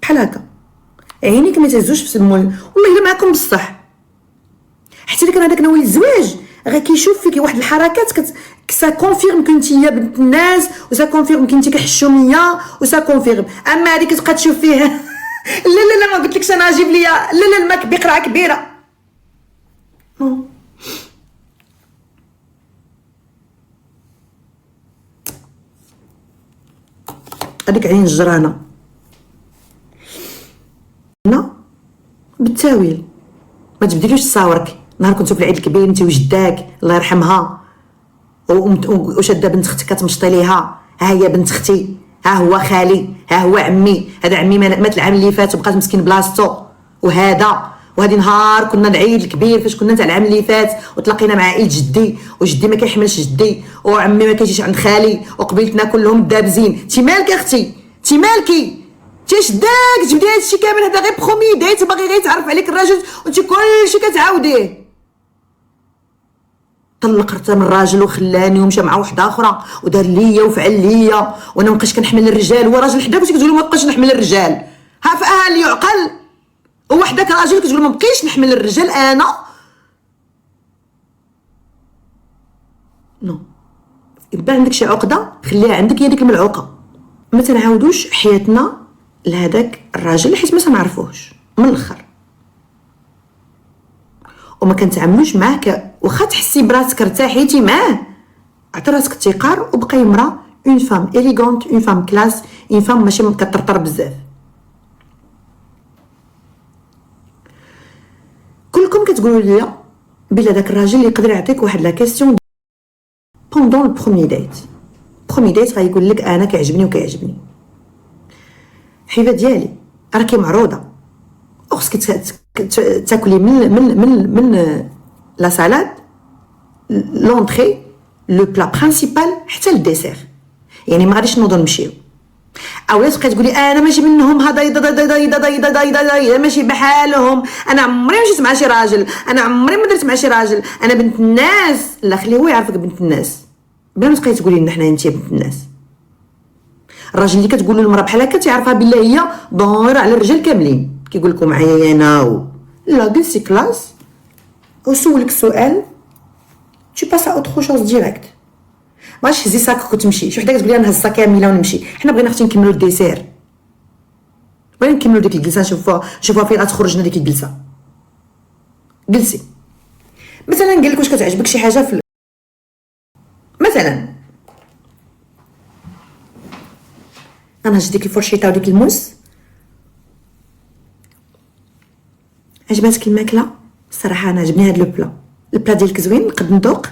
بحال هكا عينيك ما تهزوش في سمو والله الا معكم بصح. حتى الا كان هذاك ناوي الزواج غير كيشوف فيك واحد الحركات سا كونفيرم كنتي بنت الناس وسا كونفيرم كنتي كحشوميه وسا كونفيرم. اما هذيك تبقى تشوف فيه لا لا لا ما قلتلكش انا اجيب ليا لا لا الماك بقرعه كبيره. هذيك عين الجرانه لا بالتاويل. ما تبدليش تصاورك نهار كنتو في العيد الكبير انت وجداك الله يرحمها وشاده بنت اختك كتمشطي ليها. ها هي بنت اختي، ها هو خالي، ها هو عمي. هذا عمي مات العام اللي فات وبقات مسكين بلاصتو. وهذه نهار كنا العيد الكبير فاش كنا تاع العام اللي فات وتلاقينا مع عائله جدي وجدي ما كيحملش جدي وعمي ما كيجيش عند خالي وقبيلتنا كلهم دابزين. تي مالك اختي تي مالكي شداك جبدي هادشي كامل؟ هذا غير برومي ديت باغي غير يتعرف عليك الراجل وانت كلشي كتعاوديه. طلق رتا من الراجل وخلاني ومشى مع وحده اخرى ودار ليا وفعل ليا وانا مابقيتش كنحمل الرجال. هو راجل حداك كتقول له ما بقاش نحمل الرجال؟ ها فاها اللي يعقل وحدك راجل كتقول ما بقيتش نحمل الرجال انا نو. يبقى عندك شي عقده خليها عندك هي ديك الملعوقه. ما تنعاودوش حياتنا لهداك الراجل حيت ما تنعرفوهش من الاخر وما كنتعاملوش معاه واخا تحسي براسك ارتاحيتي معاه. عطي راسك الثقار وبقاي مرا اون فام اليغونت اون فام كلاس اون فام ماشي كترطر بزاف. كلكم كتقولوا لي بلا داك الراجل اللي يقدر يعطيك واحد لا كيسيون بوندون البروميي ديت. بروميي ديت غايقول لك انا كيعجبني وكيعجبني. حبيبه ديالي راكي معروضه وخصك تاكلي من لا سالاد لونطري لو بلا برينسيبال حتى الديسير. يعني ما غاديش نوضو نمشيو اولا تبقاي تقولي انا ماشي منهم هذا ماشي بحالهم. انا عمري مشيت مع شي راجل، انا عمري ما درت مع شي راجل، انا بنت الناس. لا خليه هو يعرفك بنت الناس بلا ما تبقاي تقولي لنا حنا انت بنت الناس. الراجل اللي كتقول له المراه بحال هكا تعرفها بالله هي ضايره على الرجال كاملين. كيقول لكم معايا انا لا جلسي كلاس وسولك السؤال tu passes à autre chose direct. ماشي هزي ساك وتمشي. شي وحده كتقول لي انا هز الساك كامله ونمشي. حنا بغينا اختي نكملوا الديسير، بغينا نكملوا ديك الجلسه. شوفوا فين غتخرجنا ديك الجلسه. جلسي مثلا قال لك واش كتعجبك شي حاجه في مثلا انا هج ديك الفرشيطه وديك الموس. عجباتك الماكله؟ الصراحه انا عجبني هاد البلا ديالك زوين نقد ندوق.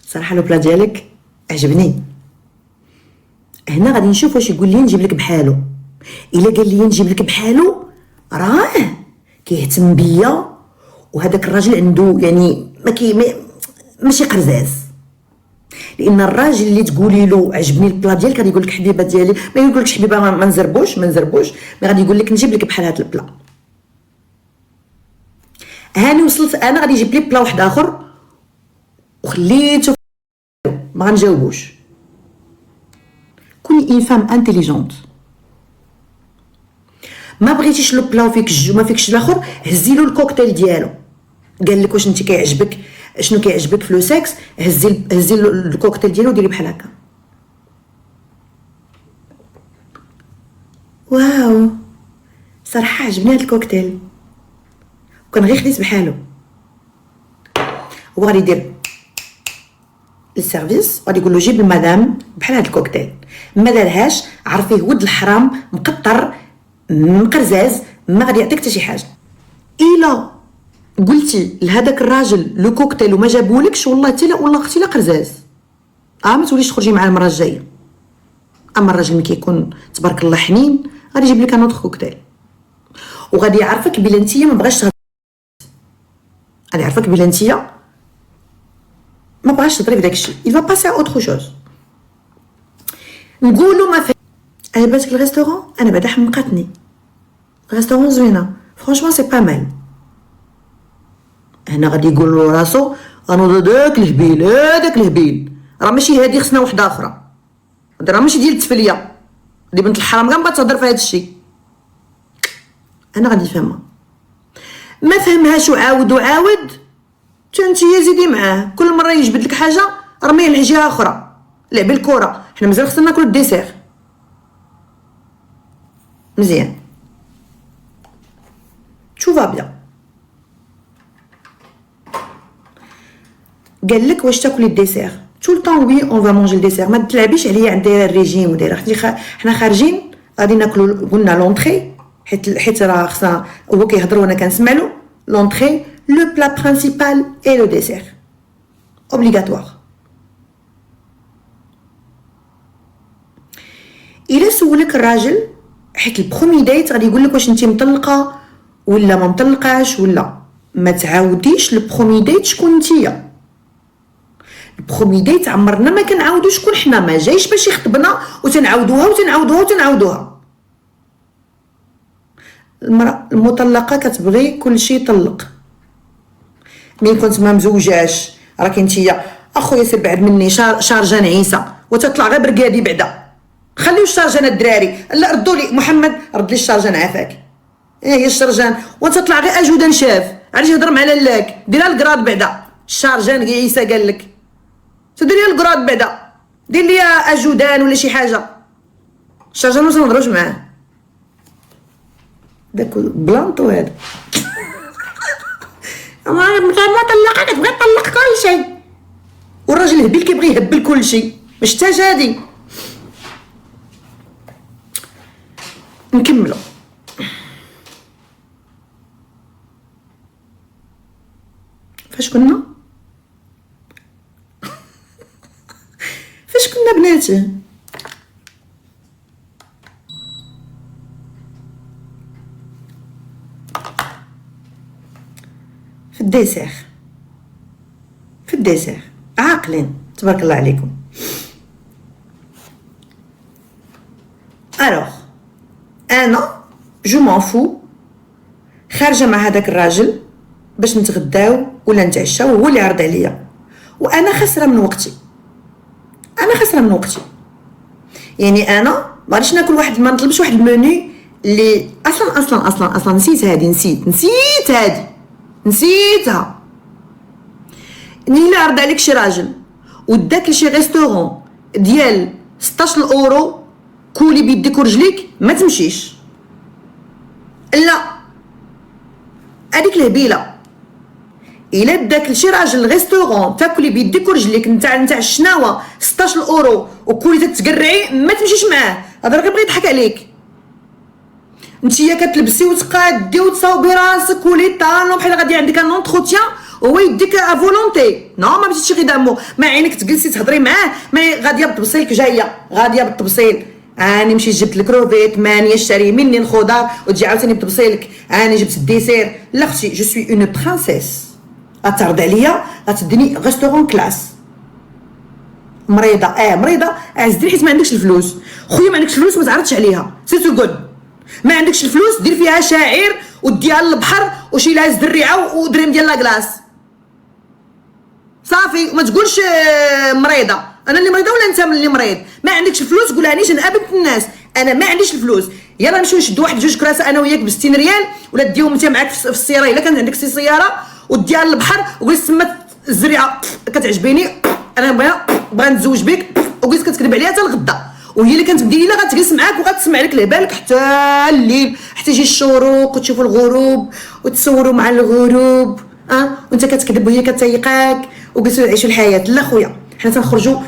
صراحه البلا ديالك عجبني. هنا غادي نشوف واش يقول لي نجيب لك بحالو. الا قال لي نجيب لك بحالو راه كيهتم بيا وهذاك الراجل عنده يعني ماشي قرزاز. لان الراجل اللي تقولي له عجبني البلا ديالك غادي يقول لك حبيبه ديالي، ما يقولكش حبيبه ما نزربوش، ما غادي يقول لك نجيب لك بحال هذا البلا. هاني وصلت انا غادي يجيب لي بلا واحد اخر وخليته ما غنجاوبوش. كوني اون فام انتيليجونت. ما بغيتيش لو بلا وفيك الجو ما فيكش الاخر هزي له الكوكتيل ديالو. قال لك واش انت كيعجبك شنو كيعجبك في لو سكس، هزي له الكوكتيل ديالو وديري بحال هكا. واو صراحه عجبني هذا الكوكتيل وكان غير خديت بحالو. هو غادي يدير السيرفيس غادي يقول له جيب المدام بحال هذا الكوكتيل. ما دارهاش عرفيه ولد الحرام مقطر مقرزاز ما غادي يعطيك حتى شي حاجه. الا قلتي لهذاك الراجل لو كوكتيل وما جابولكش والله حتى والله اختي لا قرزاز ما توليش تخرجي معاه المره الجايه. اما الراجل ملي كيكون تبارك الله حنين غادي يجيب لك انوض كوكتيل وغادي يعرفك بلا نتيا ما بغاش غادي يعرفك بلا نتيا ما بغاش تضرب داك الشيء. il va passer à autre chose. نقولوا ما عجباتك الريستورون؟ انا بعدا حمقاتني الريستورون زوينه فرانشمون سي با مال. هنا غادي يقول له راسو انا داك الهبيل راه ماشي هادي خصنا وحده اخرى. راه ماشي ديال التفليه، اللي بنت الحرام كاع بغات تهضر في هذا الشيء. انا غادي نفهمها، ما فهمهاش وعاود وعاود، تنتي زيدي معاه، كل مره يجبد لك حاجه رميه لجهه اخرى. لعبي الكره، حنا مازال خصنا ناكلو الديسير مزيان. تشوفا بيان قال لك واش تاكلي الديسير طول طون؟ وي اون فا مونجي الديسير. ما تلعبيش عليا عندي الريجيم ودايره حنا خارجين غادي ناكلو. قلنا لونطري حيت راه خصنا هو كيهضر وانا كنسمع له. لونطري لو بلا برينسيبال اي لو ديسير اوبليغاتوار. الا سولك الراجل حيت البرومي ديت غادي يقول لك واش انت مطلقه ولا ما مطلقاش، ولا ما تعاوديش البرومي ديت شكون نتيا. البرومي ديت عمرنا ما كنعاودو شكون حنا، ما جايش باش يخطبنا وتنعاودوها وتنعاودوها وتنعاودوها. المراه المطلقه كتبغي كل شيء طلق. مين كنت ما مزوجاش راكي نتيا اخويا سير بعد مني شارجان عيسى وتطلع غير برقادي بعدا. خليو الشارجان الدراري، لا ردوا لي محمد رد لي الشارجان عافاك. هي الشرجان وتطلع غير اجودا شاف. علاش يهضر مع لالاك؟ ديرها الكراد بعدا. الشارجان عيسى قال لك تديري الكراد بعدا، دير لي اجودان ولا شي حاجه. الشارجان ما نهضروش معاه داك بلانطو هذا. ما طلقها كتبغي تطلق كل شيء، والراجل الهبيل كيبغي يهبل كل شيء. مش تاج هادي. نكملو. فاش كنا بناتي؟ في الديسير عاقلين تبارك الله عليكم. الوغ انا جو مون فو خارجه مع هذاك الراجل باش نتغداو ولا نتعشاو، هو اللي عرض عليا، وانا خاسره من وقتي. يعني انا ما غاديش ناكل واحد، ما نطلبش واحد المنيو اللي اصلا نسيت هذه، نسيتها. الا عرض عليك شي راجل وداك لشي ريستورون ديال 16 اورو كولي بيديك ورجليك، ما تمشيش. لا هذيك الهبيله. الا داك لشي راجل ريستورون تاكلي بيديك ورجليك نتاع الشناوه 16 اورو وكولي تتقرعي، ما تمشيش معاه. هذا راه كيبغي يضحك عليك. نتيا كتلبسي وتقادي وتصاوبي راسك ولي طالون بحال غادي عندك ان اونتروتيان وهو يديك افولونتي. نو ما مشيتيش غير دامو ما عينك تجلسي تهضري معاه، ما غاديه بالتبصيل جايه غاديه بالتبصيل. اني مشيت جبت لك روفيت مانيه شاري مني الخضار وتجي عاوتاني بتبصيلك. اني جبت الديسير. لا اختي جو سوي اون برانسيس. غتعرض عليا غتديني ريستورون كلاس. مريضه مريضه عزتي حيت ما عندكش الفلوس. خويا ما عندكش الفلوس ما تعرضش عليها، سي تو غود. ما عندكش الفلوس دير فيها شاعر وديها للبحر وشي لاز دريعه ودريم ديال لاكلاص صافي. وما تقولش مريضه. انا اللي مريضه ولا انت اللي مريض؟ ما عندكش الفلوس قولها ليش انا بنت الناس. انا ما عنديش الفلوس. يلا نمشيو نشدو واحد جوج كراسه انا وياك ب 60 ريال ولا ديهم انت معاك في السياره الا كانت عندك شي سياره وديها للبحر وقلت تما الزريعه كتعجبيني انا بغا نتزوج بك وقلت كتكذب عليها حتى الغدا. وهي اللي كانت مدينه غتجلس معاك وغتسمع لك لهبالك حتى الليل حتى يجي الشروق وتشوفوا الغروب وتصوروا مع الغروب وانت كتكذب وهي كتيقاك وقلتوا عيشوا الحياه. لا خويا حنا تنخرجوا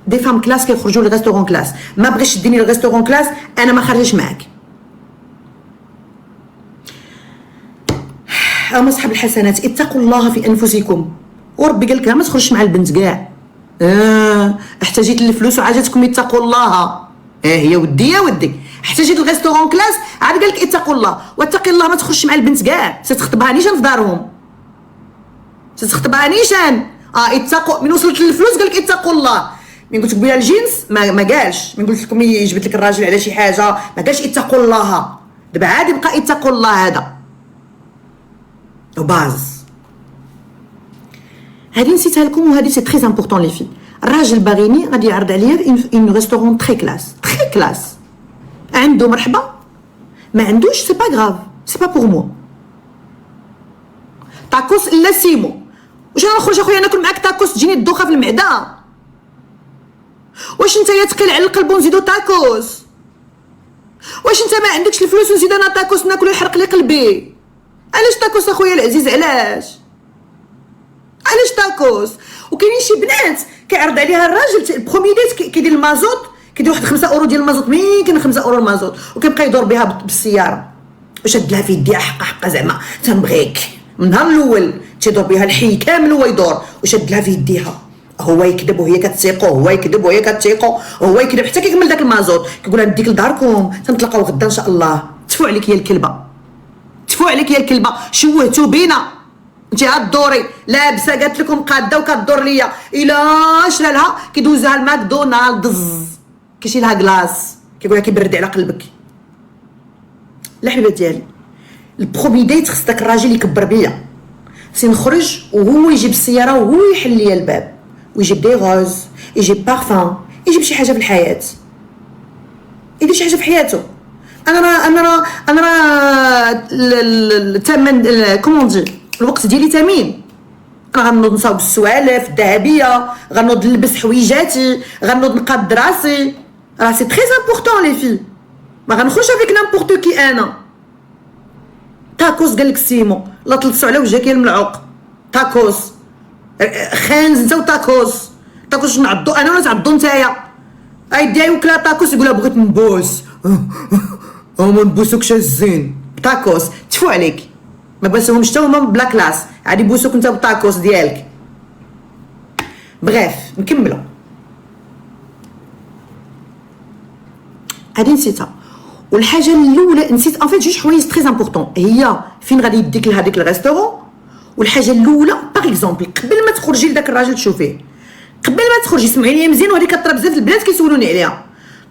دي فام كلاس كيخرجوا للريستورون كلاس. ما بغيتش تديني للريستورون كلاس انا ما خارجش معاك. اما اصحاب الحسنات اتقوا الله في انفسكم. وربي قال لك ما تخرجش مع البنت كاع. احتاجيت للفلوس وعاجتكم اتقوا الله. هي ودي يا ودي احتاجيت للريستورون كلاس عاد قال لك اتقوا الله. واتقي الله ما تخرجش مع البنت كاع. ستخطبها نيشان في دارهم. ستخطبها نيشان. اتقوا. من وصلت للفلوس قال لك اتقوا الله. من قلت لكم يا الجنس ما قالش. من قلت لكم يجبد لك الراجل على شي حاجه ما قالش اتقوا الله. دابا عادي بقى اتقوا الله هذا وباز. هذه نسيتها لكم وهذه سي تري امبورطون لي في. الراجل باغيني غادي يعرض عليا اون ريستورون تري كلاس عنده مرحبا، ما عندوش سي با غراف، سي با بور مو. تاكوس الا سيمو، واش انا نخرج اخويا ناكل معاك تاكوس تجيني الدوخه في المعده؟ واش نتايا تقيل على القلب ونزيدو تاكوس؟ واش انت ما عندكش الفلوس ونزيد انا تاكوس ناكل يحرق لي قلبي؟ علاش تاكوس اخويا العزيز؟ علاش تاكوس؟ وكاينين شي بنات كيعرض عليها الراجل البرومي ديت كيدير المازوت، كيدير واحد 5 اورو ديال المازوت، مين 5 اورو المازوت، وكيبقى يدور بها بالسياره وشاد لها في يديها حقه زعما تنبغيك من النهار الاول، تيدور بها الحي كامل هو يدور وشاد لها في يديها، هو يكذب وهي كتسيقو، هو يكذب وهي كتسيقو، هو يكذب حتى كيكمل داك المازوت، كيقول لها نديك لداركم تنتلاقاو غدا ان شاء الله. تفو عليك يا الكلبه، تفو عليك يا الكلبه، شوهتو بينا انت عاد دوري لابسه قالت لكم قاده وكدور ليا الا شلالها كيدوزها الماكدونالدز كيشي لها كلاص كيقول لها كيبرد على قلبك. لا حبيبه ديالي، البرومي ديت خص داك الراجل يكبر بيا، سي نخرج وهو يجيب السياره وهو يحل ليا الباب ويجيب دي غوز، يجيب بارفان، يجيب شي حاجه في الحياه، يدير شي حاجه في حياته. انا راه الثمن كومون دي الوقت ديالي ثمين، انا غنوض نصاوب السوالف الذهبيه، غنوض نلبس حويجاتي، غنوض نقاد راسي، راه سي تري امبورطون لي في، ما غنخرج افيك نامبورط كي انا. تاكوس قالك سيمو لا تلصو على وجهك يا الملعوق، تاكوس خانز انت وتاكوس نعضو انا ولا تعضو نتايا؟ ايدي وكلا تاكوس يقولها بغيت نبوس ما نبوسوكش الزين تاكوس، تفو عليك ما بغيتهمش حتى هما بلا كلاس، عاد يبوسوك انت بالطاكوس ديالك. بغيف نكملو، هادي نسيتها. والحاجه الاولى نسيت ان فيت جوج حوايج تري امبورطون، هي فين غادي يديك لهاديك الريستورون. والحاجه الاولى باغ اكزومبل قبل ما تخرجي لداك الراجل تشوفيه، قبل ما تخرجي سمعي لي مزيان، وهذه كطرا بزاف البنات كيسولوني عليها،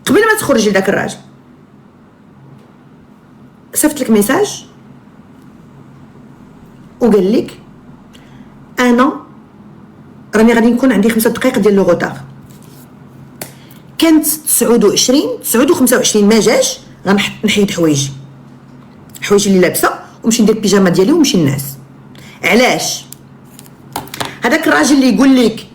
قبل ما تخرجي لداك الراجل صيفط لك ميساج وقال لك انا راني غادي نكون عندي 5 دقائق ديال لو روتار، كانت 29 ما جاش، غنحيد حوايجي اللي لابسه ونمشي ندير البيجامه ديالي ونمشي الناس. علاش؟ هذاك الراجل اللي يقول لك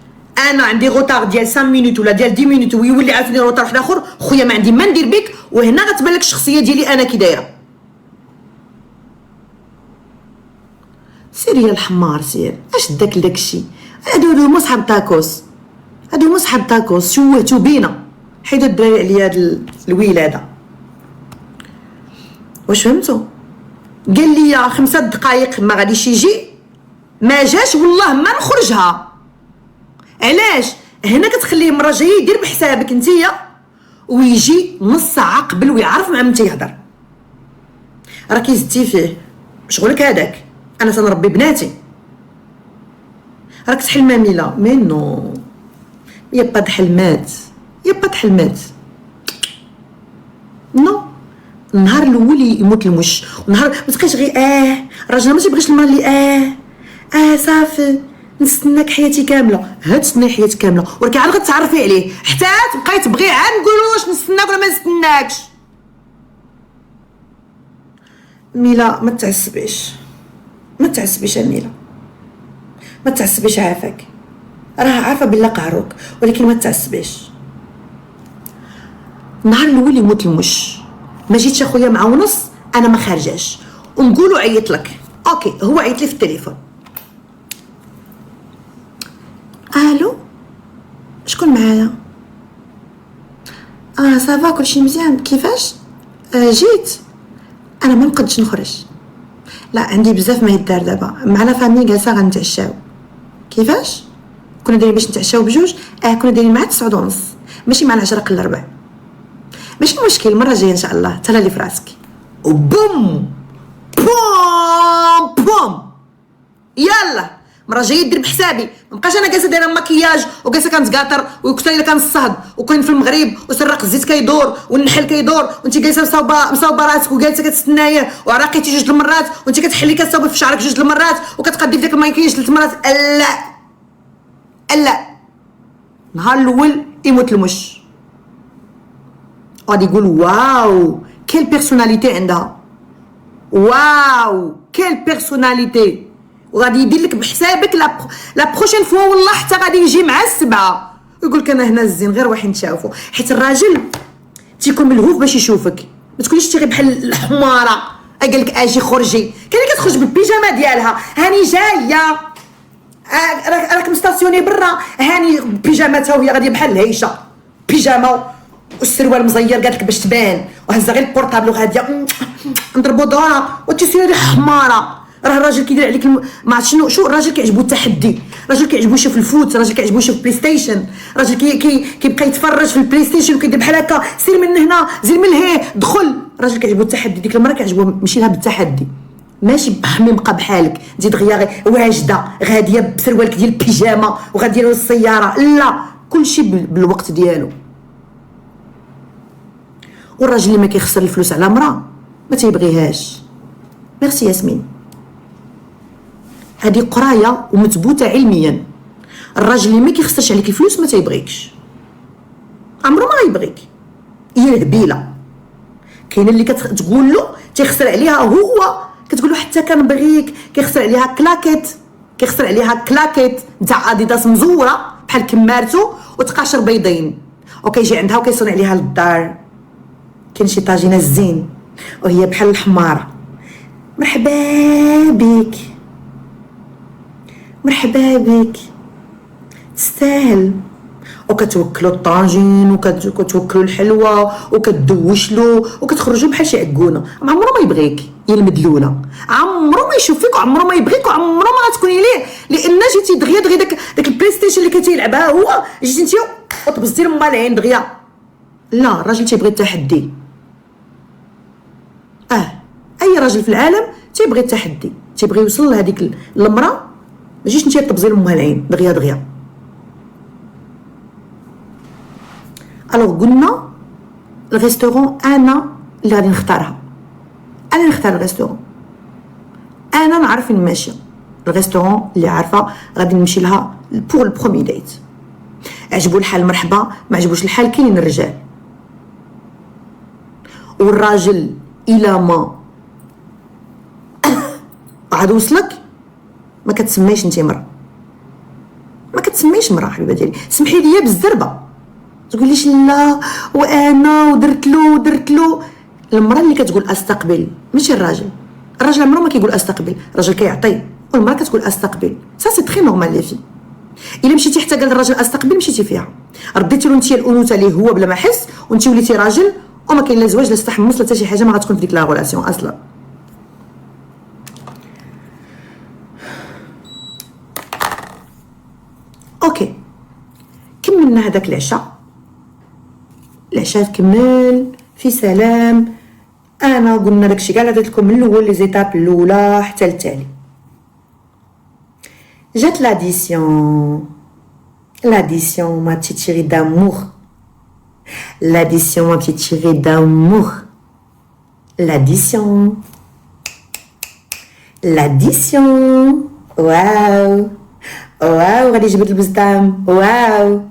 انا عندي روتار ديال 5 مينوت ولا ديال 10 مينوت ويولي عاوتاني روتار واحد اخر، خويا ما عندي ما ندير بك، وهنا غتبان لك الشخصيه ديالي انا كي دايره. سير يا الحمار سير، اش داك لداكشي؟ هادو هما صحاب تاكوس، شوهتو بينا، حيدوا الدراري عليا هاد الولاده. واش فهمتوا؟ قال لي 5 دقائق ما غاديش يجي، ما جاش والله ما نخرجها. علاش؟ هنا كتخليه المره الجايه يدير بحسابك نتيا ويجي نص ساعه قبل ويعرف مع من تيهضر. راكي زدتي فيه شغلك هذاك، انا تنربي بناتي، راك تحل ماميله مي نو يا با تحلمات نو. النهار الاول يموت المش، والنهار ما تبقايش غير الراجل ما تيبغيش المراه اللي صافي نستناك حياتي كامله، تسني حياتك كامله ولكن عاد غتعرفي عليه حتى تبقاي تبغي عاد نقولوا واش نستناك ولا ما نستناكش. ميلا ما تعصبيش ميلا، ما تعصبيش، عافاك راه عارفه بالله قهروك، ولكن ما تعصبيش. النهار الاول يموت المش، ما جيتش اخويا مع ونص انا ما خارجاش، ونقولوا عيط لك اوكي، هو عيط لي في التليفون، الو شكون معايا؟ صافا كلشي مزيان، كيفاش جيت؟ انا ما نقدش نخرج، لا عندي بزاف ما يدار دابا، مع لا فامي جالسه غنتعشاو. كيفاش؟ كنا دايرين باش نتعشاو بجوج، كنا دايرين مع 9:30 ماشي مع 10 قل 4، ماشي مشكل، المره الجايه ان شاء الله تهلا في راسك. وبوم بوم بوم يلا المره الجايه دير بحسابي، مابقاش انا جالسه دايره مكياج وجالسه كنتقاطر وكنت الا كنصهد وكاين في المغرب وسرق الزيت كيدور والنحل كيدور وانت جالسه مصاوبه راسك وجالسه كتستنايا وعراقيتي 2 المرات وانت كتحلي كتصاوبي في شعرك 2 المرات وكتقدي في داك الماكياج 3 مرات. لا نهار الاول يموت المش، غادي يقول واو كيل بيرسوناليتي عندها، واو كيل بيرسوناليتي، وغادي يدير لك بحسابك لا بروشين فوا والله حتى غادي يجي مع السبعه ويقول لك انا هنا الزين غير واحد نشافو. حيت الراجل تيكون ملهوف باش يشوفك، ما تكونيش تيغي بحال الحماره قال لك اجي خرجي، كاين اللي كتخرج بالبيجامه ديالها، هاني جايه راك مستاسيوني برا، هاني بيجامتها وهي غاديه بحال الهيشه بيجامه والسروال مزير قالت لك باش تبان، وهزه غير البورطابل وغاديه نضربو دورها وتسيري حماره. راه الراجل كيدير عليك ما عرفت شو الراجل كيعجبو التحدي، الراجل كيعجبو يشوف الفوت، الراجل كيعجبو يشوف بلاي ستيشن، الراجل كيبقى يتفرج في البلاي ستيشن وكيدير بحال هكا سير من هنا زير من لهيه دخل. الراجل كيعجبو التحدي، ديك المراه كيعجبو مشي لها بالتحدي، ماشي بحميمقه بحالك تزيد دغيا واجده غاديه بسروالك ديال البيجامه وغاديه للسياره، لا كلشي بالوقت ديالو. والراجل اللي ما كيخسر الفلوس على مراه ما تيبغيهاش. ميرسي ياسمين. هذه قرايه ومثبوته علميا، الراجل اللي ما كيخسرش عليك الفلوس ما تيبغيكش، عمرو ما غيبغيك، هي الهبيله. كاين اللي كتقول له تيخسر عليها هو، كتقول له حتى كنبغيك، كيخسر عليها كلاكيت نتاع اديداس مزوره بحال كمارتو وتقاشر بيضين، وكيجي عندها وكيصون عليها للدار. كاين شي طاجينه الزين وهي بحال الحمار، مرحبا بك مرحبا بك تستاهل، وكتوكلوا الطاجين وكتوكلوا الحلوه وكتدوشلو وكتخرجوا بحال شي عكونه. عمرو ما يبغيك يا المدلوله، عمرو ما يشوف فيك وعمرو ما يبغيك وعمرو ما غتكوني ليه، لان جيتي دغيا داك البلاي ستيشن اللي كتيلعبها هو، جيتي انت وطبزتي لما العين دغيا. لا الراجل تيبغي التحدي، اي راجل في العالم تيبغي التحدي، تيبغي يوصل لهذيك المراه، ما تجيش انت تطبزي لامها العين دغيا. الوغ قلنا الريستورون انا اللي غادي نختارها، انا نختار الريستورون، انا نعرف فين ماشيه، الريستورون اللي عارفه غادي نمشي لها بور البرومي ديت. عجبو الحال مرحبا، ما عجبوش الحال كاين الرجال. والراجل الى ما عاد وصلك ما كتسميش انت مرا، ما كتسميش مرا حبيبه ديالي، سمحي لي بالزربه، تقوليش لا وانا ودرت له. المراه اللي كتقول استقبل ماشي الراجل عمره ما كيقول استقبل، الراجل كيعطي والمراه كتقول استقبل، سا سي تري نورمال لي في. الا مشيتي حتى قال الراجل استقبل مشيتي فيها، رديتي له انت الانوثه اللي هو بلا ما حس، وانت وليتي راجل وما كاين لا زواج لا استحمص لا حتى شي حاجه ما غتكون في ديك لا غولاسيون اصلا. اوكي كملنا هذاك العشاء كمل في سلام. انا قلنا داكشي كاع درت لكم من الاول، لي زيتاب الاولى حتى التالي. جات لاديسيون ما petite chérie d'amour، l'addition ma petite chérie d'amour، l'addition واو غادي جبد البزطام. واو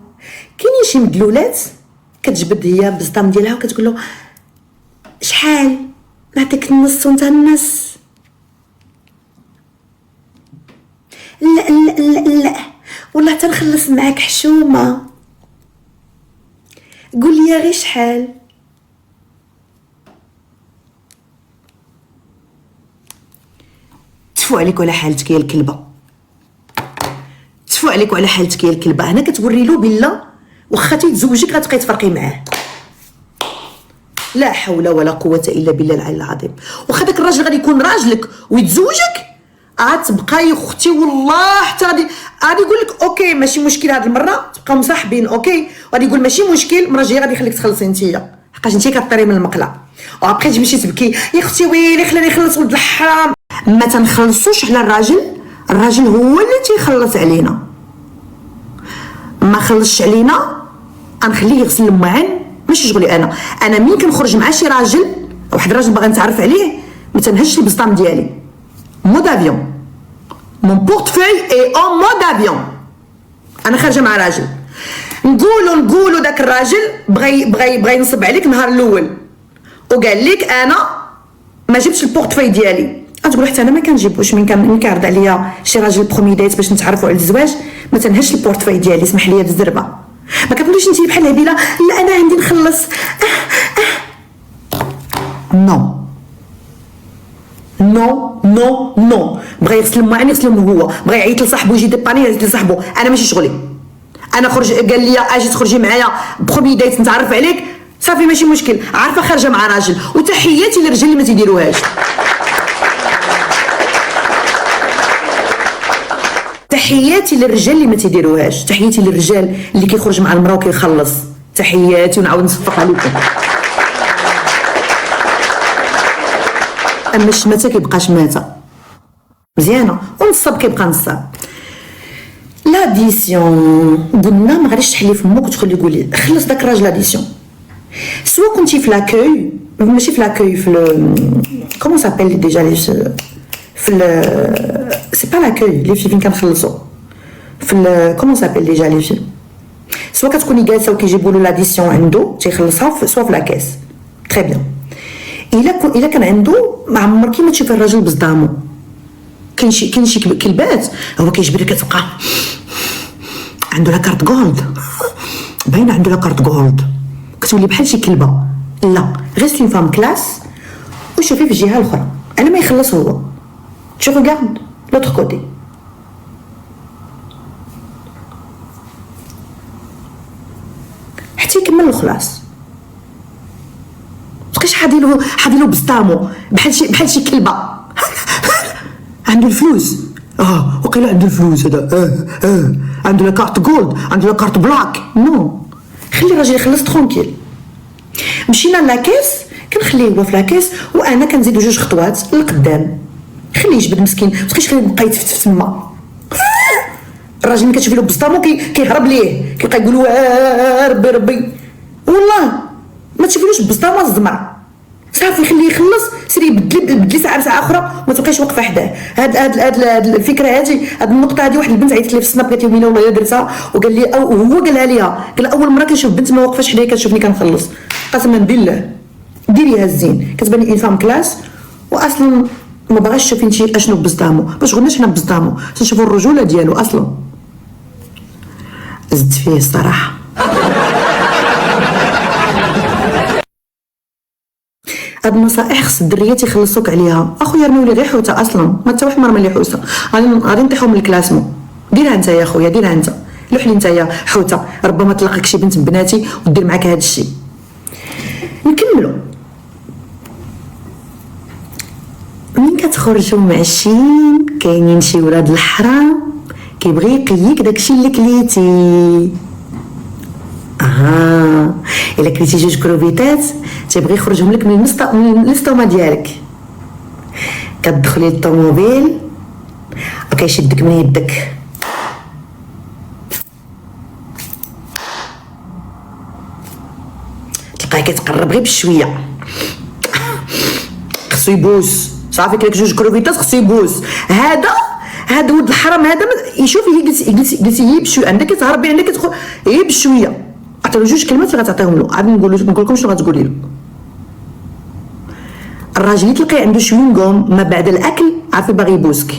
كاينين شي مدلولات كتجبد هي البزطام ديالها وكتقول له شحال نعطيك النص وانت النص. لا والله تنخلص معاك حشومه، قول لي غير شحال. تفو عليك وعلى حالتك يا الكلبه، تفو عليك وعلى حالتك يا الكلبه. هنا كتوري له بلا واخا تيتزوجك غتبقاي تفرقي معاه. لا حول ولا قوه الا بالله العلي العظيم. واخا داك الراجل غادي يكون راجلك ويتزوجك غتبقاي اختي والله حتى غادي يقول لك اوكي ماشي مشكل هاد المره تبقاو مصاحبين اوكي، غادي يقول ماشي مشكل المره الجايه غادي يخليك تخلصي نتيا حقاش نتيا كطيري من المقله، وابقى تمشي تبكي يا اختي ويلي خلاني نخلص ولد الحرام. ما تنخلصوش على الراجل هو اللي تيخلص علينا، ما خلصش علينا غنخليه يغسل المعن ماشي شغلي. انا مين كنخرج مع شي راجل واحد الراجل باغي نتعرف عليه ما تنهزش البسطام ديالي مود افيون، مون بورتفوي اي اون مود افيون. انا خارجه مع راجل نقولوا داك الراجل بغى ينصب عليك نهار الاول وقال لك انا ما جبتش البورتفاي ديالي. غتقول حتى انا ما كنجيبوش من كيعرض عليا شي راجل برومي ديت باش نتعرفوا على الزواج ما تنهش البورتفاي ديالي، اسمح لي بالزربه. ما كتقوليش انت بحال هبيله لا انا عندي نخلص نو نو نو نو. بغى يغسل الماء يغسلهم هو، بغى يعيط لصاحبو يجي ديباني يعيط لصاحبو، انا ماشي شغلي. انا خرج قال لي اجي تخرجي معايا برومي ديت نتعرف عليك صافي ماشي مشكل، عارفه خارجه مع راجل. وتحياتي للرجال اللي ما تيديروهاش، تحياتي للرجال اللي ما تيديروهاش، تحياتي للرجال اللي كيخرج مع المراه وكيخلص، تحياتي ونعاود نصفق عليكم. اما الشماته كيبقى شماته مزيانه والنصاب كيبقى نصاب. لاديسيون قلنا ما غاديش تحلي فمك وتخلي قولي خلص داك الراجل لاديسيون. سوا كنتي في لاكوي ماشي في لاكوي في كومون سابيل ديجا لي في سي با لاكوي لي فين كنخلصوا في كومون سابيل ديجا لي في. سوا كتكوني جالسه وكيجيبوا له لاديسيون عنده تيخلصها سوا في لاكاس تري بيان. الا كان عنده ما عمرك ما تشوفي الراجل بصدامو. كاين شي كلبات هو كيجبر لك كتبقى عنده لا كارت جولد باينه عنده لا كارت جولد كتولي بحال شي كلبه. لا غير سي فام كلاس وشوفي في الجهه الاخرى. انا ما يخلص هو tu regardes l'autre côté. حتى يكمل الخلاص متبقيش حاضيلو بصدامو بحال شي كلبه عنده الفلوس وقيلا عنده الفلوس هذا عنده لا كارت جولد عنده لا كارت بلاك. نو خلي الراجل يخلص ترونكيل. مشينا لاكاس كنخليه هو في لاكاس وانا كنزيدو 2 خطوات لقدام. خليه يجبد مسكين متبقيش خليه يبقى يتفتف تما. الراجل ملي كتشوفي له بصدامو كيهرب ليه كيبقى يقول ربي والله ما تشوفيلوش بصدامو الزمر صافي خليه يخلص سيري بدلي ساعه اخرى وما تبقايش واقفه حداه. هاد الفكره هاد النقطه هادي واحد البنت عيطت لي في السناب قالت لي وينه والله درتها وقال لي وهو قالها ليها قال اول مره كنشوف بنت ما واقفاش حدايا كتشوفني كنخلص. قسما بالله ديريها الزين كتباني ان فام كلاس واصلا ما باغاش تشوفي انت اشنو بصدامو باش غناش حنا بصدامو تنشوفوا الرجوله ديالو اصلا. زدت فيه الصراحه. هاد النصائح خص الدريات يخلصوك عليها. اخويا رميولي غير حوته اصلا ما حتى واحد ما رمى لي حوته غادي نطيحو من الكلاسمون. ديرها انت يا خويا ديرها انت لوح لي انت يا حوته ربما تلقاك شي بنت بناتي ودير معاك هاد الشيء. نكملوا. من كتخرجوا معشين كاينين شي ولاد الحرام كيبغي يقيك داكشي اللي كليتي. الا كليتي 2 كروفيتات تيبغي يخرجهم لك من الاستوما ديالك. كتدخلي للطوموبيل وكيشدك من يدك تلقاه كيتقرب غير بشويه خصو يبوس صافي كليك 2 كروفيتات خصو يبوس. هذا ولد الحرام هذا يشوفي هي جلسي هي بشويه عندك كتهربي عندك كتدخل هي بشويه عطيو 2 كلمات اللي غتعطيهم له. عاد نقول لكم شنو غتقولي له. الراجل اللي تلقيه عنده شوينغوم ما بعد الاكل عارفي باغي يبوسك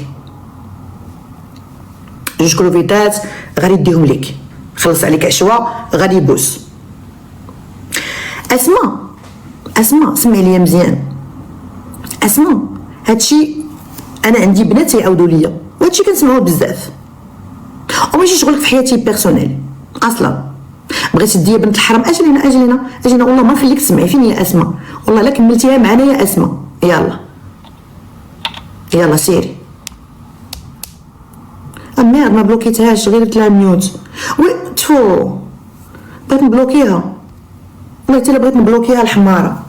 2 كروفيتات غادي يديهم لك خلص عليك عشوه غادي يبوس. اسماء سمعي ليا مزيان. اسماء هادشي انا عندي بنات يعاودوا ليا وهادشي كنسمعوه بزاف وماشي شغلك في حياتي بيرسونيل اصلا. بغيتي ديا بنت الحرام اجلينا والله ما نخليك تسمعي. فين يا اسماء والله لا كملتيها معنا يا اسماء. يلا سيري. ميرد ما بلوكيتهاش غير درت لها ميوت. وي تفو بغيت نبلوكيها والله حتى بغيت نبلوكيها الحماره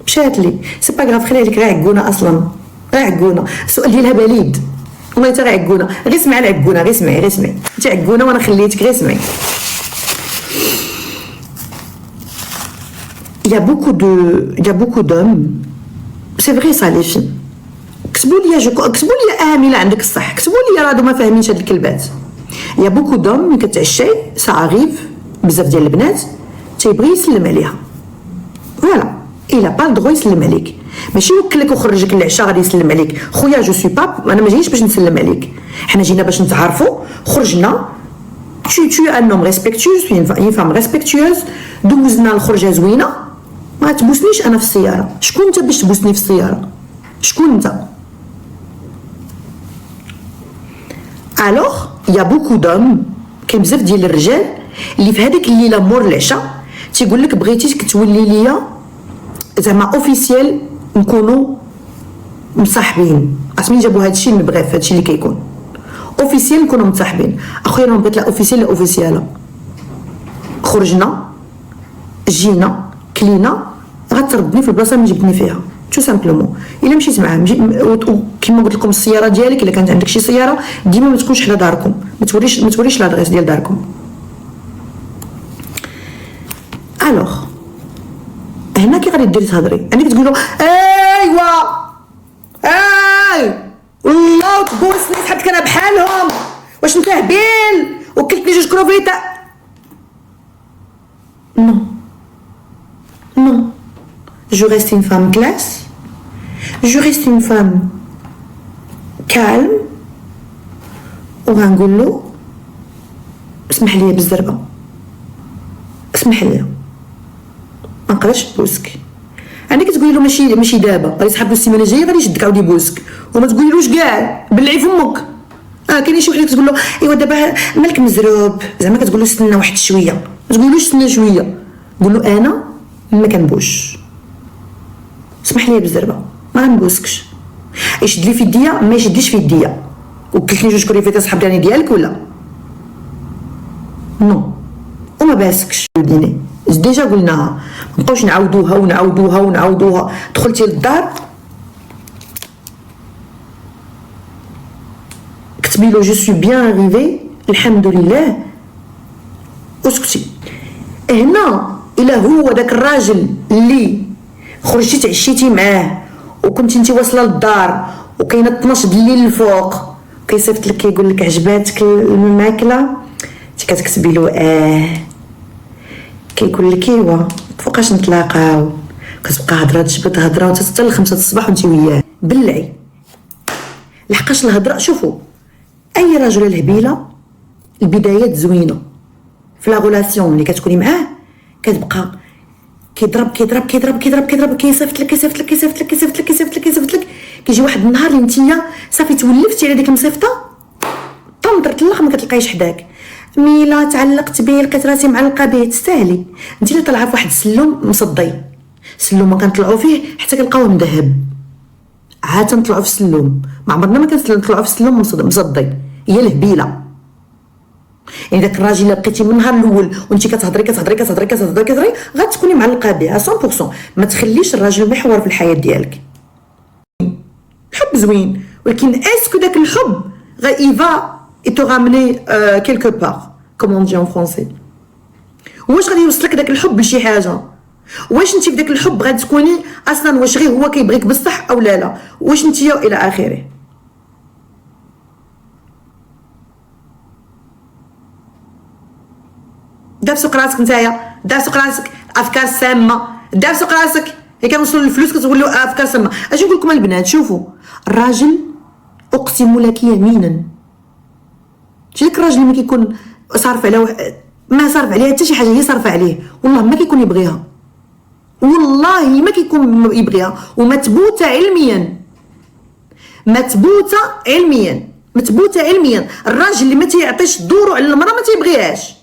مشات لي سي با غاف خلي عليك غير عكونه اصلا غير عكونه. السؤال ديالها بليد والله حتى غير عكونه غير اسمعي العكونه غير اسمعي انت عكونه وانا خليتك غير اسمعي. Il y a beaucoup d'hommes, c'est vrai ça les filles. كتبوا لي اميله عندك الصح كتبوا لي راه ما فاهمينش هاد الكلبات. Il y a beaucoup d'hommes ملي كتعشاي ça arrive بزاف ديال البنات تيبغي يسلم عليها، فوالا الا با الدغوا يسلم عليك، ماشي يوكلك وخرجك للعشاء غادي يسلم عليك. خويا جو سوي با، انا ما جايش باش نسلم عليك، حنا جينا باش نتعرفوا، خرجنا tu es un homme respectueux, je suis une femme respectueuse، دوزنا الخرجه زوينه، ما تبوسنيش انا في السياره. شكون انت باش تبوسني في السياره؟ شكون انت؟ الوغ يا بوكو دوم، كاين بزاف ديال الرجال اللي في هذيك الليله مور العشاء تيقول لك بغيتيك تولي ليا زعما اوفيسيال نكونوا مصاحبين. اسمين جابوا هذا الشيء من بغيف، هذا الشيء اللي كيكون اوفيسيال نكونوا متصاحبين. اخويا انا بغيت لا اوفيسيال لا اوفيسياله، خرجنا جينا كلينا، غتردني في البلاصه اللي جبتني فيها تو سامبلومون. الا مشيت معاه كيما قلت لكم السياره ديالك، الا كانت عندك شي سياره ديما ما تكونش حدا داركم، ما توريش لادريس ديال داركم. الوغ هنا كي غادي ديري تهضري، عندك تقول له ايوا والله تبوسني تحبك انا بحالهم، واش انت هبيل وكلتني جوج كروفيتا؟ نو نو، جو ريست اون فام كلاس، جو ريست اون فام كالم، وغنقول له اسمح لي بالزربه، اسمح لي ما نقدرش نبوسك. عندك تقولي له ماشي دابا، غادي يسحب السيمانه الجايه غادي يشدك عاود يبوسك، وما تقوليلوش كاع بلعي فمك. كاين شي وحده تقول له ايوا دابا مالك مزروب، زعما كتقول له استنى واحد شويه، ما تقولوش استنى شويه، قول له انا ما كنبوش، اسمح لي بالزربه ما غنبوسكش. يشد لي في يديا ما يشديش في يديا، وكلتني جوج كريفيت صاحب داني ديالك ولا نو، وما باسكش ديني ديجا قلناها، مابقاوش نعاودوها. دخلتي للدار كتبي له جو سوي بيان اريفي الحمد لله وسكتي. هنا الا هو داك الراجل اللي خرجتي تعشيتي معاه وكنتي انت واصله للدار وكاينه 12 د الليل الفوق كيصيفط لك كيقول لك عجباتك الماكله، انت كتكتبي له كيقول لك ايوا فوقاش نتلاقاو، كتبقى هضره تجبد هضره حتى 5 الصباح وانت وياه بلعي. لحقاش الهضره، شوفوا اي رجل الهبيله البدايات زوينه في لا غولاسيون اللي كتكوني معاه، كتبقى كيضرب كيصيفط لك كيجي واحد النهار اللي نتيا صافي تولفتي على ديك المصيفطه طنطر طلق ما كتلقايش حداك، ميلا تعلقت به لقيت راسي معلقه به. تستاهلي انت اللي طالعه في واحد السلم مصدي، سلم ما كنطلعوا فيه حتى كنلقاوه مذهب، عاد تنطلعوا في السلم ما عمرنا ما كنطلعوا في السلم مصدي، هي الهبيله. يعني داك الراجل اللي لقيتي من النهار الاول وانت كتهضري غتكوني معلقه به 100%. ما تخليش الراجل محور في الحياه ديالك. الحب زوين ولكن اسكو داك الحب ايفا te ramener quelque part comme on dit en français. واش غادي يوصلك داك الحب لشي حاجه؟ واش انت في داك الحب غادي تكوني اصلا واش غير هو كيبغيك بصح او لا واش انت الى اخره. دار سوق راسك نتايا، دار سوق راسك افكار سامه، دار سوق راسك هي كنوصلوا للفلوس كتقول له افكار سامه. اش نقول لكم البنات، شوفوا الراجل اقسم لك يمينا ديك الراجل اللي ما كيكون صارف على ما صارف عليها حتى شي حاجه هي صارفه عليه، والله ما كيكون يبغيها، والله ما كيكون يبغيها، ومثبوته علميا الراجل اللي ما تيعطيش دورو على المراه ما تيبغيهاش،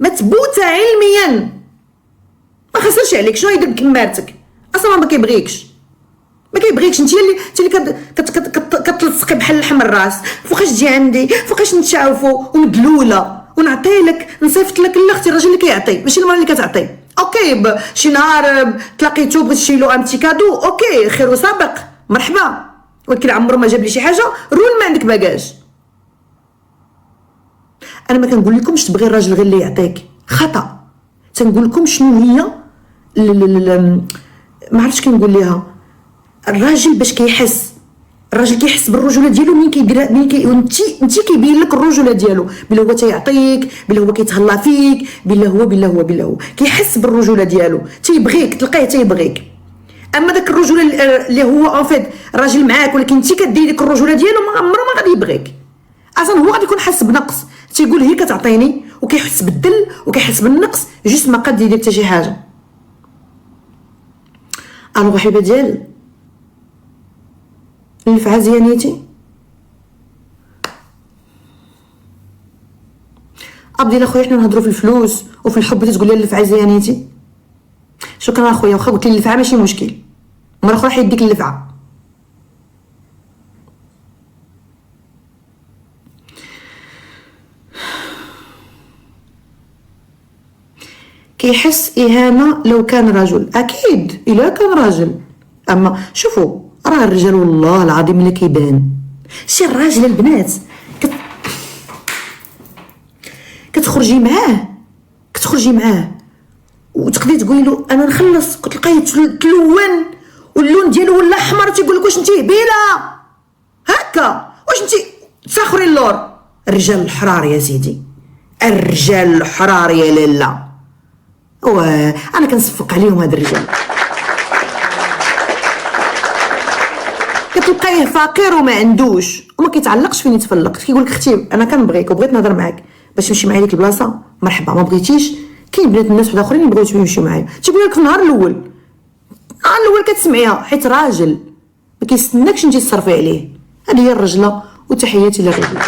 مثبوته علميا ما خسرش عليك. شنو يدير بكمارتك اصلا ما كيبغيكش انت اللي كتلصقي بحال لحم الراس. فوقاش تجي عندي فوقاش نتشاوفوا ومدلوله ونعطي لك نصيفط لك لا اختي الراجل اللي كيعطي ماشي المراه اللي كتعطي. اوكي شي نهار تلاقيتو بغيتي شي له ان بتي كادو اوكي خير وسابق مرحبا، ولكن عمره ما جاب لي شي حاجه رول ما عندك باكاج. انا ما كنقول لكمش تبغي الراجل غير اللي يعطيك، خطا. تنقول لكم شنو هي ما عرفتش كنقول ليها. الراجل باش كيحس الراجل كيحس بالرجوله ديالو منين كيديرها، انت كيبين لك الرجوله ديالو بلا هو تيعطيك، بلا هو كيتهلا فيك، بلا هو كيحس بالرجوله ديالو، تيبغيك، تلقاه تيبغيك. اما داك الرجوله اللي هو اون فيت راجل معاك ولكن انت كديري ديك الرجوله ديالو، ما عمره ما غادي يبغيك اصلا. هو غادي يكون حاس بنقص، تيقول هي كتعطيني، وكيحس بالذل وكيحس بالنقص، جوست ما قاد يدير حتى شي حاجه. الوغ حبيبه ديالي، اللفعه زيانيتي ابدي اخويا، حنا نهضروا في الفلوس وفي الحب تقول لي اللفعه زيانيتي. شكرا اخويا، واخا قلت لي اللفعه ماشي مشكل، مره اخرى حيد ديك اللفعه. كيحس اهانه لو كان رجل، اكيد الا كان راجل. اما شوفوا راه الرجال والله العظيم اللي كيبان شي الراجل البنات كتخرجي معاه وتقدري تقولي له انا نخلص، كتلقايه تلون واللون ديالو ولا احمر، تيقول لك واش انت هبيله هكا، واش انت تسخري اللور. الرجال الحرار يا سيدي، الرجال الحرار يا لاله، انا كنصفق عليهم هاد الرجال. كتلقايه فقير وما عندوش وما كيتعلقش فين يتفلق، كيقول لك اختي انا كنبغيك وبغيت نهضر معاك باش نمشي معايا ليك البلاصه، مرحبا. ما بغيتيش كاين بنات الناس واحد اخرين يبغيو يمشيو معايا، تيقول لك في النهار الاول كتسمعيها حيت راجل ما كيستناكش انت تصرفي عليه. هذه هي الرجله، وتحياتي للرجل.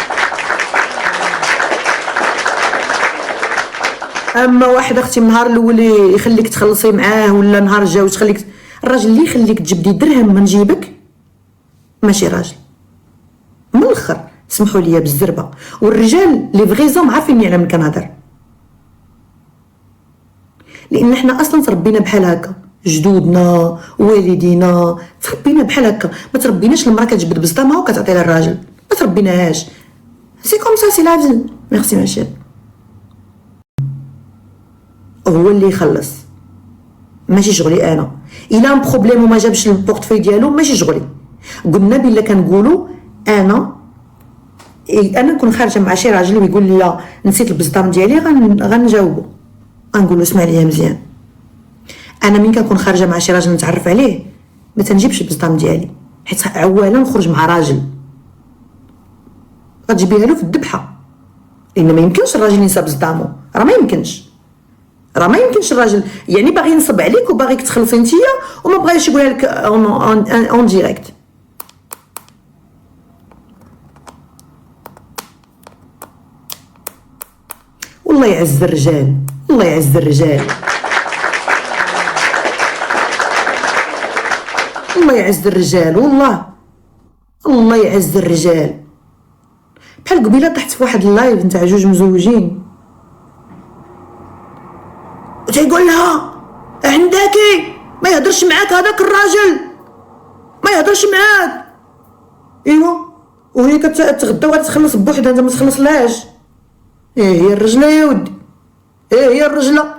اما واحد اختي من النهار الاول يخليك تخلصي معاه، ولا نهار جا وتخليك، الراجل اللي يخليك تجبدي درهم من جيبك ماشي راجل من الاخر، سمحوا لي بالزربه. والرجال لي فغيزون عارفين على من كنهضر، لان حنا اصلا تربينا بحال هكا، جدودنا والدينا تربينا بحال هكا. ما تربيناش المراه كتجبد بزطامها وكتعطي للراجل، ما تربيناهاش. سي كوم سا، سي لا. ميرسي ماشي. هو اللي يخلص، ماشي شغلي انا. الا ان بروبليم وما جابش البورتفوي ديالو ماشي شغلي. قلنا بلا كنقولوا انا نكون خارجه مع شي راجل ويقول لي نسيت البزطام ديالي، غنجاوبو، غنقول اسمع ليا مزيان. انا من كنكون خارجه مع شي راجل نتعرف عليه ما تنجيبش البزطام ديالي، حيت اولا نخرج مع راجل غتجيبيها له في الذبحه، لان ما يمكنش الراجل ينسى بزطامو، راه ما يمكنش الراجل يعني باغي ينصب عليك وباغيك تخلصي نتيا وما بغاش يقولها لك اون ديريكت. والله يعز الرجال، الله يعز الرجال، الله يعز الرجال، والله الله يعز الرجال. بحال قبيله طحت في واحد اللايف نتاع جوج مزوجين وتيقول لها عندكي ما يهضرش معاك هذاك الراجل، ما يهضرش معاك. ايوا وهي كتغدا وغادي تخلص بوحدها، انت ما تخلصلهاش. هي الرجله يا ودي، هي الرجله.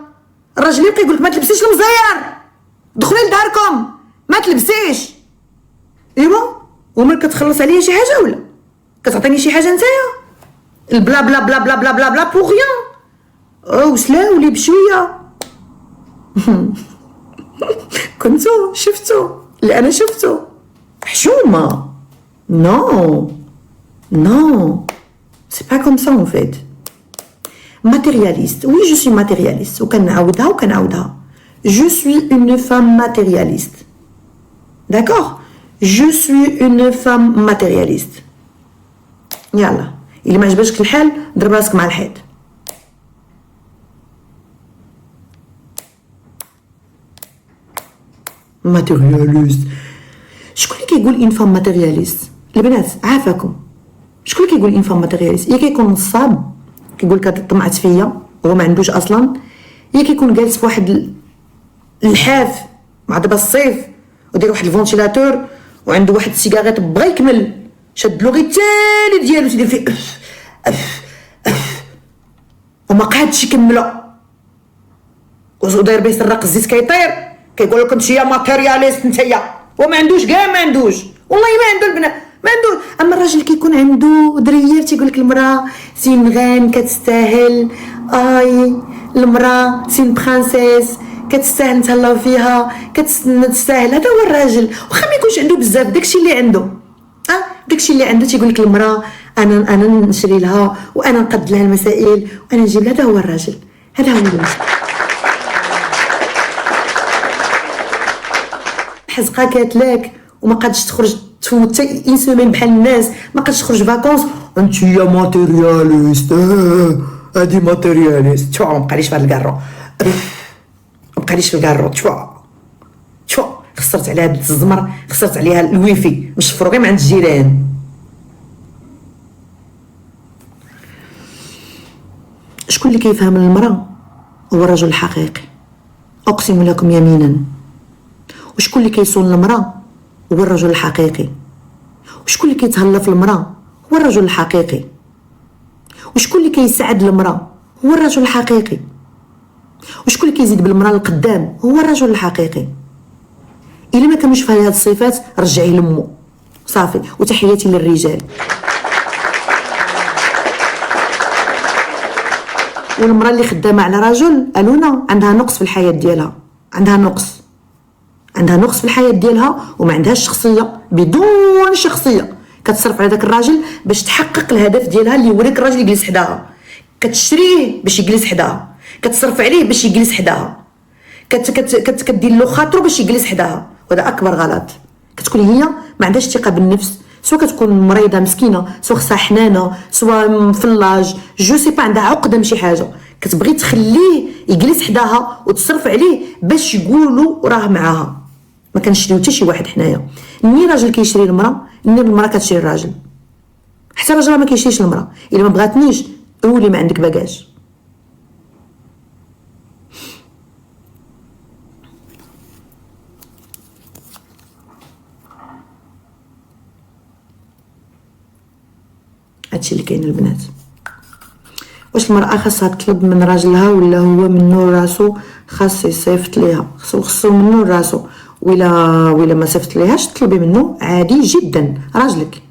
الراجل يبقى يقول لك ما تلبسيش المزير، دخلي لداركم ما تلبسيش. ايوا وملي كتخلص عليا شي حاجه ولا كتعطيني شي حاجه نتايا البلا بلا بلا بلا بلا بلا بلا بوغ ريان، وسلاولي بشويه. كنتو شفتو اللي انا شفتو حشومه. نو سي با كوم سا اون فيت. matérialiste. Oui, je suis matérialiste. وكنعاودها. Je suis une femme matérialiste. D'accord? Je suis une femme matérialiste. يلا اللي ما عجبكش الحال ضرب راسك مع الحيط. ماتيرياليست. شكون اللي كيقول ان فام ماتيرياليست؟ البنات عافاكم، شكون اللي كيقول ان فام ماتيرياليست؟ يا كيكون نصاب كيقول لك طمعت فيا وهو ما عندوش اصلا، يا كيكون جالس في واحد الحاف مع دابا الصيف ودير واحد الفونتيلاتور وعنده واحد السيجاريت بغا يكمل، شاد لو غير التالي ديالو تيدير فيه وما قادش يكملها، وداير به سراق الزيت كيطير كيقول لك انت يا ماتيرياليست نتايا، وما عندوش كاع ما عندوش، والله ما عنده البنات ما عنده. اما الراجل كيكون عنده دريه تيقول لك المراه سين غان كتستاهل، اي المراه سين برانسيس كتستاهل نتهلاو فيها، كتستاهل. هذا هو الراجل، واخا ما يكونش عنده بزاف، داكشي اللي عنده داكشي اللي عنده تيقول لك المراه انا نشري لها وانا نقد لها المسائل وانا نجيب لها. هذا هو الراجل، هذا هو الراجل. حزقه كاتلاك وما قادش تخرج تفوت حتى اون سيمين بحال الناس، ما قادش تخرج فاكونس، انت يا ماتيرياليست، هادي ماتيرياليست. تشوا ما بقاليش في هاد الكارو، ما بقاليش في الكارو. تشوا خسرت على هاد الزمر، خسرت عليها الويفي، مشفرو غير من عند الجيران. شكون اللي كيفهم المراه هو الرجل الحقيقي، اقسم لكم يمينا. وشكون اللي كيصون المراه هو الرجل الحقيقي. وشكون اللي كيتهلا في المراه هو الرجل الحقيقي. وشكون اللي كيسعد المراه هو الرجل الحقيقي. وشكون اللي كيزيد بالمراه للقدام هو الرجل الحقيقي. الا ما كانوش في هذه الصفات رجعيه لمو صافي. وتحياتي للرجال. والمراه اللي خدامه على رجل الونا عندها نقص في الحياه ديالها، عندها نقص في الحياه ديالها، وما عندهاش شخصيه. بدون شخصيه كتصرف على داك الراجل باش تحقق الهدف ديالها اللي يوريك الراجل يجلس حداها. كتشريه باش يجلس حداها، كتصرف عليه باش يجلس حداها، كدير له خاطرو باش يجلس حداها. وهذا اكبر غلط. كتكون هي ما عندهاش ثقه بالنفس، سواء كتكون مريضه مسكينه، سواء خصها حنانه، سواء مفلاج، جو سي با، عندها عقده من شي حاجه، كتبغي تخليه يجلس حداها وتصرف عليه باش يقولوا راه معاها. ما كنشريو حتى شي واحد حنايا. ني راجل كيشري المراه، ني المراه كتشري الراجل. حتى الراجل ما كيشريش المراه. الا ما بغاتنيش قولي ما عندك باكاج. هادشي اللي كاين البنات. واش المراه خاصها تطلب من راجلها ولا هو منو راسو خاص يصيفط ليها؟ خصو منو راسو. ولا ما صيفط ليهاش طلبي منه عادي جدا راجلك.